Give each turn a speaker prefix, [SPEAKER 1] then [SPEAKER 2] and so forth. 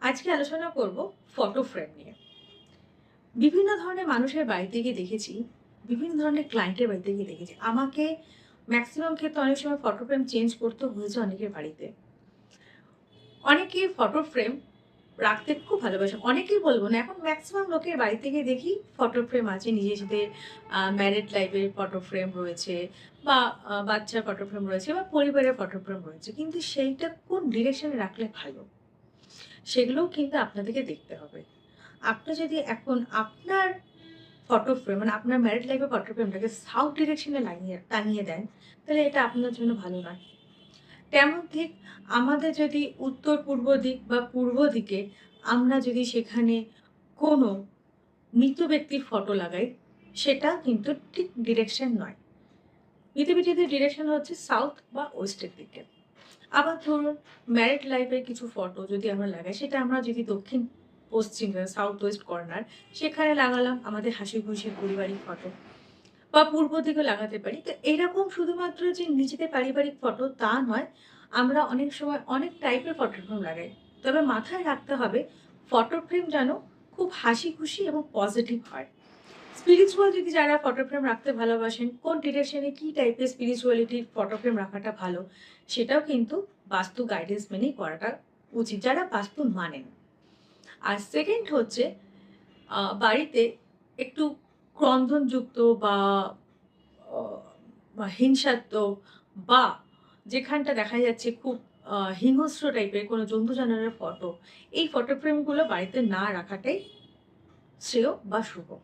[SPEAKER 1] আজকে আলোচনা করব ফটো ফ্রেম নিয়ে। বিভিন্ন ধরনের মানুষের বাড়িতে গিয়ে দেখেছি, বিভিন্ন ধরনের ক্লায়েন্টের বাড়িতে গিয়ে দেখেছি। আমাকে ম্যাক্সিমাম ক্ষেত্রে অনেক সময় ফটো ফ্রেম চেঞ্জ করতেও হয়েছে অনেকের বাড়িতে। অনেকে ফটো ফ্রেম রাখতে খুব ভালোবাসে। অনেকেই বলব না, এখন ম্যাক্সিমাম লোকের বাড়িতে গিয়ে দেখি ফটো ফ্রেম আছে। নিজেদের ম্যারিড লাইফের ফটো ফ্রেম রয়েছে বা বাচ্চার ফটো ফ্রেম রয়েছে বা পরিবারের ফটো ফ্রেম রয়েছে। কিন্তু সেইটা কোন ডিরেকশনে রাখলে ভালো? সেগুলোও কিন্তু আপনাদেরকে দেখতে হবে। আপনি যদি এখন আপনার ফটো ফ্রেম মানে আপনার ম্যারিড লাইফের ফটো ফ্রেমটাকে সাউথ ডিরেকশনে টানিয়ে দেন, তাহলে এটা আপনার জন্য ভালো নয়। তেমন ঠিক আমাদের যদি উত্তর-পূর্ব দিক বা পূর্ব দিকে আমরা যদি সেখানে কোনো মৃত ব্যক্তির ফটো লাগাই, সেটা কিন্তু ঠিক ডিরেকশন নয়। মৃত ব্যক্তিদের ডিরেকশন হচ্ছে সাউথ বা ওয়েস্টের দিকে। আবার ধরুন ম্যারিড লাইফের কিছু ফটো যদি আমরা লাগাই, সেটা আমরা যদি দক্ষিণ পশ্চিম সাউথ ওয়েস্ট কর্নার সেখানে লাগালাম আমাদের হাসি-খুশি পারিবারিক ফটো বা পূর্ব দিকেও লাগাতে পারি। তো এরকম শুধুমাত্র যে নিজেদের পারিবারিক ফটো তা নয়, আমরা অনেক সময় অনেক টাইপের ফটো ফ্রেম লাগাই। তবে মাথায় রাখতে হবে ফটো ফ্রেম যেন খুব হাসি-খুশি এবং পজিটিভ হয়। স্পিরিচুয়াল যদি যারা ফটো ফ্রেম রাখতে ভালোবাসেন, কোন ডিরেকশনে কি টাইপের স্পিরিচুয়ালিটির ফটো ফ্রেম রাখাটা ভালো, সেটাও কিন্তু বাস্তু গাইডেন্স মেনেই করাটা উচিত, যারা বাস্তু মানেন। আর সেকেন্ড হচ্ছে বাড়িতে একটু ক্রন্দনযুক্ত অ বা হিংসাত্মক বা যেখানটা দেখা যাচ্ছে খুব হিংস্র টাইপের কোনো জন্তু জানোয়ারের ফটো, এই ফটো ফ্রেমগুলো বাড়িতে না রাখাটাই শ্রেয় বা শুভ।